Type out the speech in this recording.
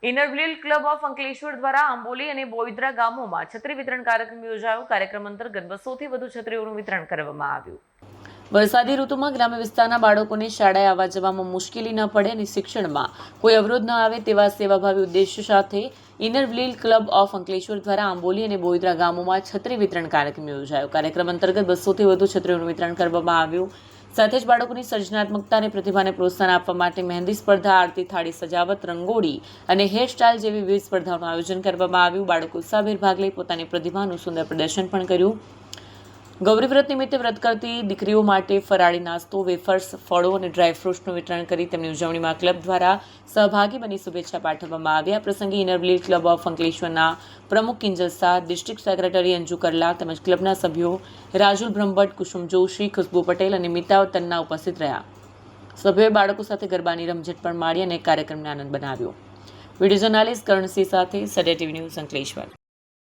ઇનરવ્હીલ club of Ankleshwar દ્વારા આંબોલી અને બોઈદ્રા ગામોમાં છત્રી વિતરણ કાર્યક્રમ યોજાયો. કાર્યક્રમ અંતર્ગત 200થી વધુ છત્રીઓનું વિતરણ કરવામાં આવ્યું. વરસાદી ઋતુમાં ગ્રામ્ય વિસ્તારના બાળકોને શાળાએ આવવા જવામાં મુશ્કેલી ન પડે અને શિક્ષણમાં કોઈ અવરોધ ન આવે તેવા સેવાભાવી ઉદ્દેશ્ય સાથે ઇનરવ્હીલ ક્લબ ઓફ અંકલેશ્વર દ્વારા આંબોલી અને બોઈદ્રા ગામોમાં છત્રી વિતરણ કાર્યક્રમ યોજાયો. કાર્યક્રમ અંતર્ગત 200થી વધુ છત્રીઓનું વિતરણ કરવામાં આવ્યું. સાથે જ બાળકોની સર્જનાત્મકતા અને પ્રતિભાને પ્રોત્સાહન આપવા માટે મહેંદી સ્પર્ધા, આરતી થાળી સજાવટ, રંગોળી અને હેરસ્ટાઇલ જેવી વિવિધ સ્પર્ધાઓનું આયોજન કરવામાં આવ્યું. બાળકો ઉત્સાહભેર ભાગ લઈ પોતાની પ્રતિભાનું સુંદર પ્રદર્શન પણ કર્યું. ગૌરી વ્રત નિમિત્તે વ્રત કરતી દીકરીઓ માટે ફરાળી નાસ્તો, વેફર્સ, ફળો અને ડ્રાયફ્રૂટ્સનું વિતરણ કરી તેમની ઉજવણીમાં ક્લબ દ્વારા સહભાગી બની શુભેચ્છા પાઠવવામાં આવી. આ પ્રસંગે ઇનરવ્હીલ ક્લબ ઓફ અંકલેશ્વરના પ્રમુખ કિંજલ શાહ, ડિસ્ટ્રિક્ટ સેક્રેટરી અંજુ કરલા તેમજ ક્લબના સભ્યો રાજુલ બ્રહ્મભટ્ટ, કુસુમ જોશી, ખુશ્બુ પટેલ અને મિતા તન્ના ઉપસ્થિત રહ્યા. સભ્યોએ બાળકો સાથે ગરબાની રમઝટ પણ માણી અને કાર્યક્રમને આનંદ બનાવ્યો. વિડીયો જર્નાલિસ્ટ કરણસિંહ સાથે સડે ટીવી ન્યૂઝ અંકલેશ્વર.